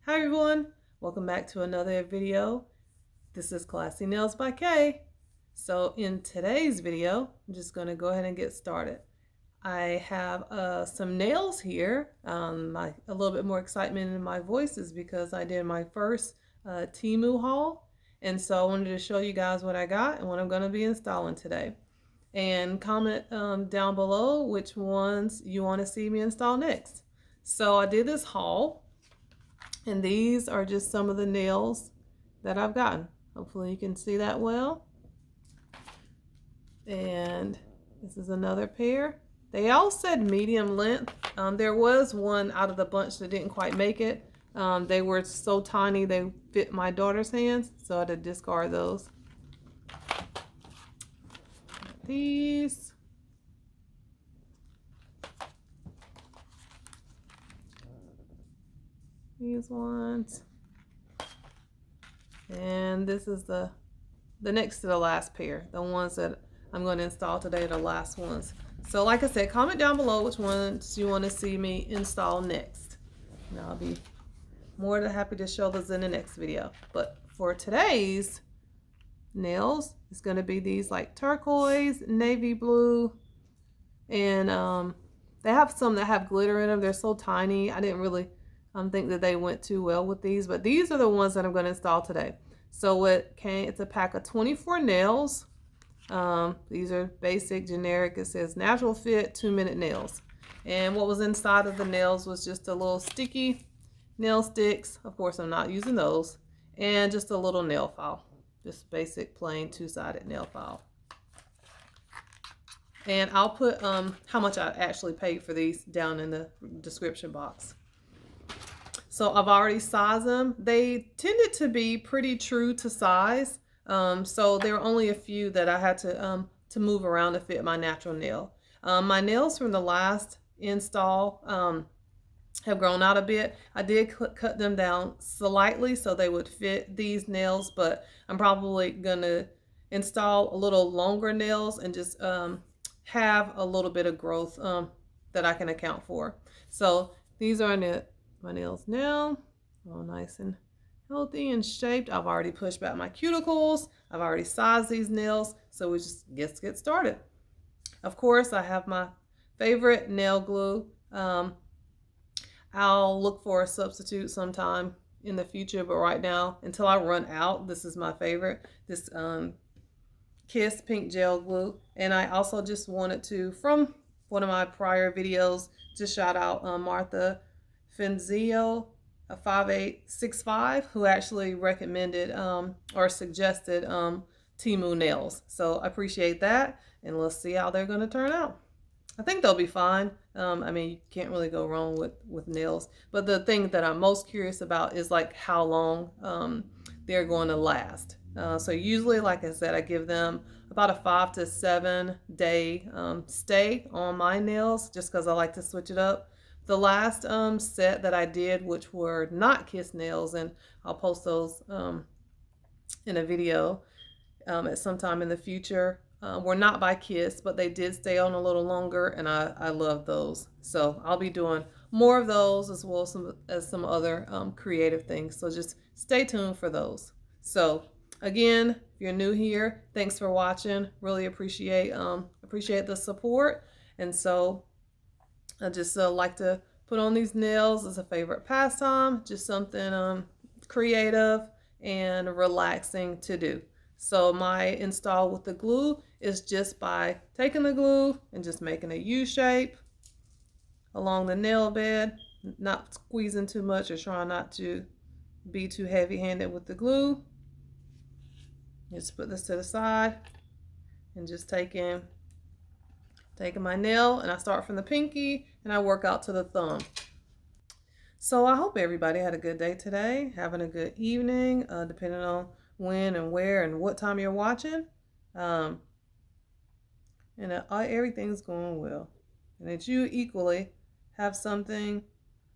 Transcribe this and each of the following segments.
Hi everyone, welcome back to another video. This is Classy Nails by Kay. So in today's video, I'm just going to go ahead and get started. I have some nails here. A little bit more excitement in my voice is because I did my first Temu haul. And so I wanted to show you guys what I got and what I'm going to be installing today. And comment down below which ones you want to see me install next. So I did this haul. And these are just some of the nails that I've gotten. Hopefully you can see that well. And this is another pair. They all said medium length. There was one out of the bunch that didn't quite make it. They were so tiny they fit my daughter's hands, so I had to discard those. These. These ones. And this is the next to the last pair. The ones that I'm going to install today are the last ones. So like I said, comment down below which ones you want to see me install next. And I'll be more than happy to show those in the next video. But for today's nails, it's going to be these like turquoise, navy blue, and they have some that have glitter in them. They're so tiny. I didn't really think that they went too well with these, but these are the ones that I'm going to install today. So it's a pack of 24 nails. These are basic, generic. It says natural fit, 2-minute nails. And what was inside of the nails was just a little sticky nail sticks. Of course, I'm not using those. And just a little nail file. Just basic, plain, 2-sided nail file. And I'll put how much I actually paid for these down in the description box. So I've already sized them. They tended to be pretty true to size. So there were only a few that I had to move around to fit my natural nail. My nails from the last install have grown out a bit. I did cut them down slightly so they would fit these nails, but I'm probably gonna install a little longer nails and just have a little bit of growth that I can account for. So these are my nails now, all nice and healthy and shaped. I've already pushed back my cuticles. I've already sized these nails, so we just get started. Of course, I have my favorite nail glue. I'll look for a substitute sometime in the future, but right now, until I run out, this is my favorite. This Kiss pink gel glue. And I also just wanted to, from one of my prior videos, just shout out Martha Fenzio, a 5865, who actually recommended or suggested Temu nails. So I appreciate that, and let's see how they're going to turn out. I think they'll be fine. I mean, you can't really go wrong with nails. But the thing that I'm most curious about is like how long they're going to last. So usually, like I said, I give them about a 5 to 7 day stay on my nails, just because I like to switch it up. The last set that I did, which were not Kiss nails, and I'll post those in a video at some time in the future, were not by Kiss, but they did stay on a little longer, and I love those. So I'll be doing more of those as well as some other creative things. So just stay tuned for those. So again, if you're new here, thanks for watching. Really appreciate the support. And so I just like to put on these nails as a favorite pastime, just something creative and relaxing to do. So my install with the glue is just by taking the glue and just making a U shape along the nail bed, not squeezing too much or trying not to be too heavy-handed with the glue. Just put this to the side and just taking my nail, and I start from the pinky and I work out to the thumb. So I hope everybody had a good day today, having a good evening, depending on when and where and what time you're watching. And everything's going well. And that you equally have something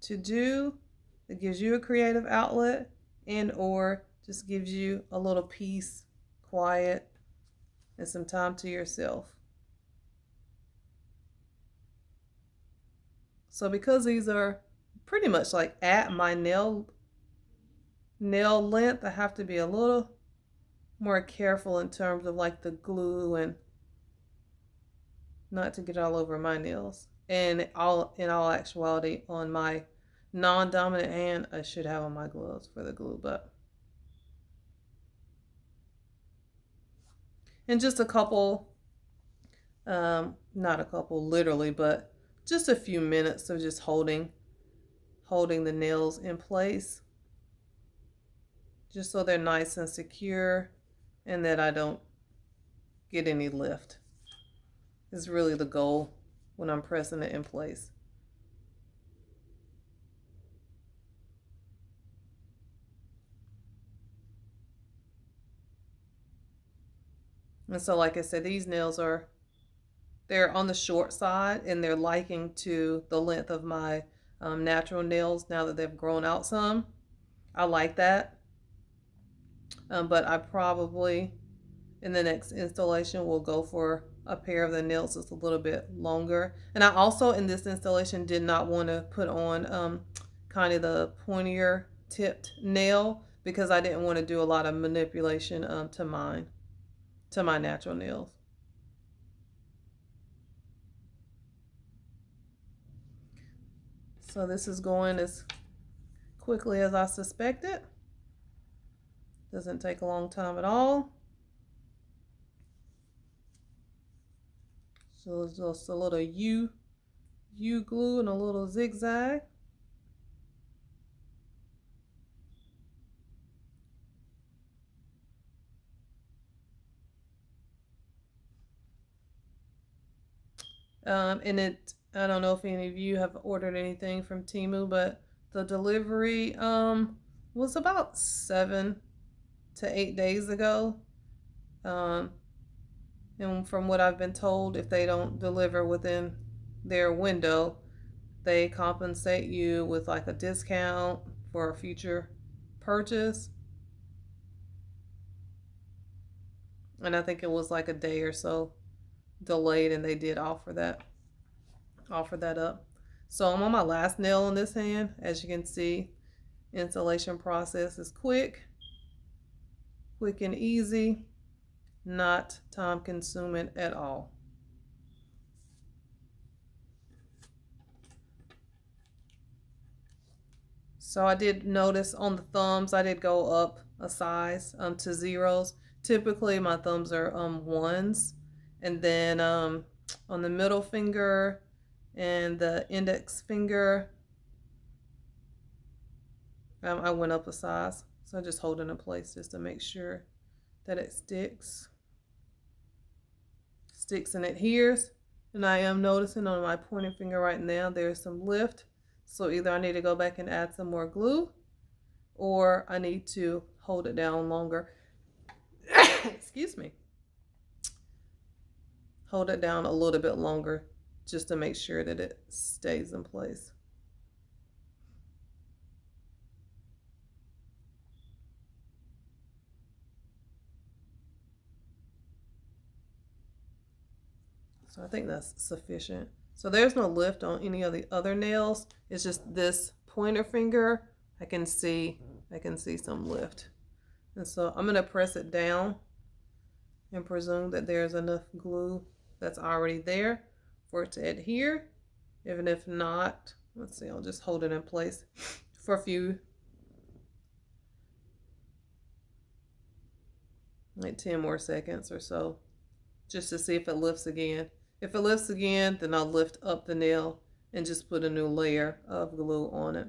to do that gives you a creative outlet and or just gives you a little peace, quiet, and some time to yourself. So because these are pretty much like at my nail nail length, I have to be a little more careful in terms of like the glue and not to get all over my nails. And in all actuality, on my non-dominant hand, I should have on my gloves for the glue, but and just a couple, not a couple literally, but just a few minutes of just holding the nails in place, just so they're nice and secure, and that I don't get any lift. Is really the goal when I'm pressing it in place. And so, like I said, these nails they're on the short side, and they're liking to the length of my natural nails now that they've grown out some. I like that. But I probably, in the next installation, will go for a pair of the nails that's a little bit longer. And I also, in this installation, did not want to put on kind of the pointier tipped nail because I didn't want to do a lot of manipulation to my natural nails. So this is going as quickly as I suspected. Doesn't take a long time at all. So it's just a little U glue and a little zigzag. And I don't know if any of you have ordered anything from Temu, but the delivery was about 7 to 8 days ago. And from what I've been told, if they don't deliver within their window, they compensate you with like a discount for a future purchase. And I think it was like a day or so delayed, and they did offer that up. So I'm on my last nail on this hand. As you can see, installation process is quick and easy, not time consuming at all. So I did notice on the thumbs, I did go up a size to zeros. Typically my thumbs are ones, and then on the middle finger and the index finger, I went up a size. So I just hold it in place just to make sure that it sticks and adheres. And I am noticing on my pointing finger right now there's some lift. So either I need to go back and add some more glue, or I need to hold it down longer. Excuse me. Hold it down a little bit longer just to make sure that it stays in place. So I think that's sufficient. So there's no lift on any of the other nails. It's just this pointer finger. I can see some lift. And so I'm gonna press it down and presume that there's enough glue that's already there for it to adhere. Even if not, let's see, I'll just hold it in place for a few, like 10 more seconds or so, just to see if it lifts again. If it lifts again, then I'll lift up the nail and just put a new layer of glue on it.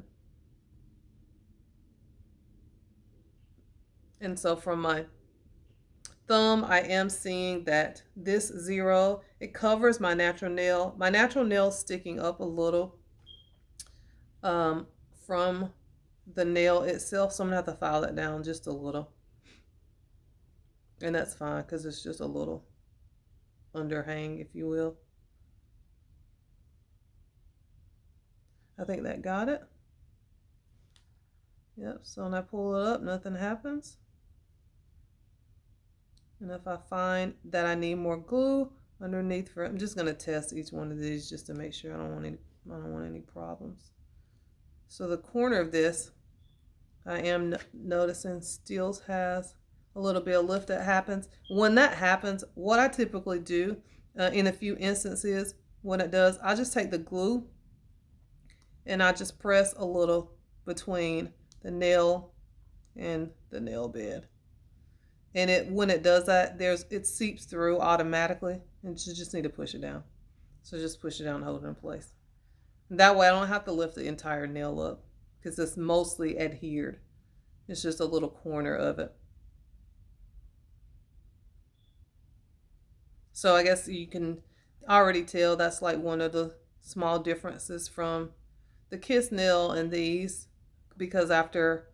And so from my thumb, I am seeing that this 0, it covers my natural nail. My natural nail sticking up a little from the nail itself, so I'm gonna have to file that down just a little. And that's fine because it's just a little underhang, if you will. I think that got it. Yep, so when I pull it up, nothing happens. And if I find that I need more glue underneath I'm just gonna test each one of these just to make sure I don't want any problems. So the corner of this, I am noticing still has a little bit of lift that happens. When that happens, what I typically do in a few instances when it does, I just take the glue and I just press a little between the nail and the nail bed. And when it does that, it seeps through automatically, and you just need to push it down. So just push it down and hold it in place. And that way I don't have to lift the entire nail up because it's mostly adhered. It's just a little corner of it. So I guess you can already tell that's like one of the small differences from the Kiss nail and these, because after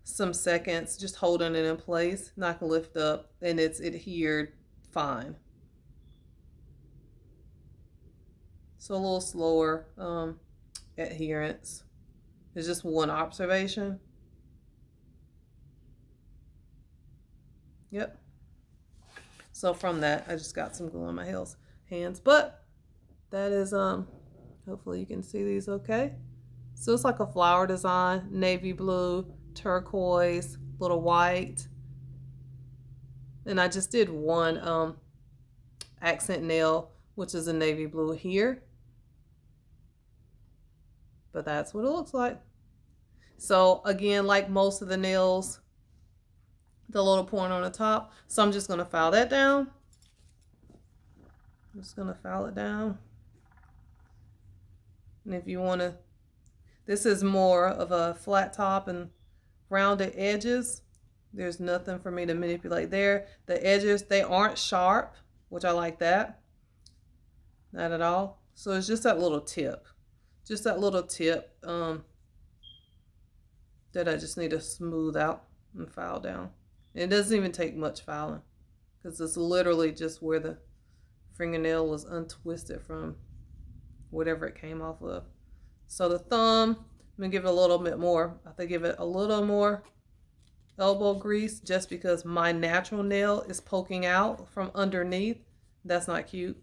some seconds just holding it in place, and I can lift up and it's adhered fine. So a little slower adherence is just one observation. Yep. So from that, I just got some glue on my hands, but that is hopefully you can see these okay. So it's like a flower design, navy blue, turquoise, little white. And I just did one accent nail, which is a navy blue here. But that's what it looks like. So again, like most of the nails, the little point on the top. So I'm just going to file that down. I'm just going to file it down. And if you want to, this is more of a flat top and rounded edges. There's nothing for me to manipulate there. The edges, they aren't sharp, which I like that. Not at all. So it's just that little tip. Just that little tip that I just need to smooth out and file down. And it doesn't even take much filing because it's literally just where the fingernail was untwisted from whatever it came off of. So the thumb, I'm going to give it a little bit more. I have to give it a little more elbow grease just because my natural nail is poking out from underneath. That's not cute.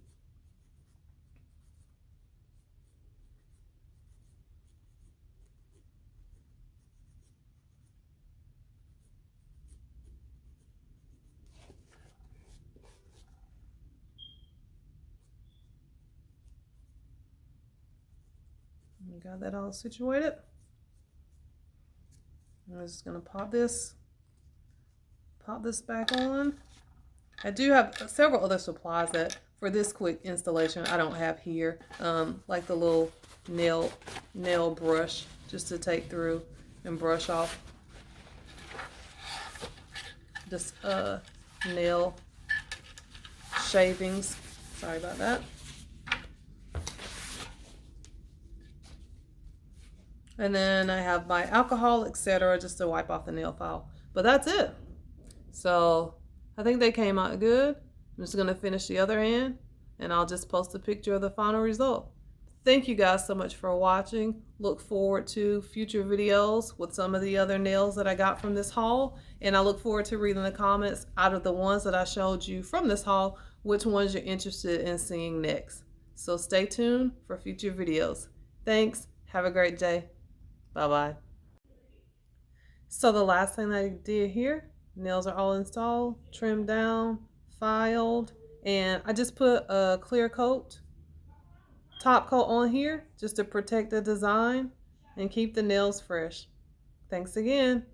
Got that all situated. I'm just gonna pop this back on. I do have several other supplies that for this quick installation I don't have here, like the little nail brush just to take through and brush off this nail shavings. Sorry about that. And then I have my alcohol, etc., just to wipe off the nail file. But that's it. So I think they came out good. I'm just going to finish the other end, and I'll just post a picture of the final result. Thank you guys so much for watching. Look forward to future videos with some of the other nails that I got from this haul. And I look forward to reading the comments out of the ones that I showed you from this haul, which ones you're interested in seeing next. So stay tuned for future videos. Thanks. Have a great day. Bye-bye. So the last thing that I did here, nails are all installed, trimmed down, filed, and I just put a clear coat, top coat on here just to protect the design and keep the nails fresh. Thanks again.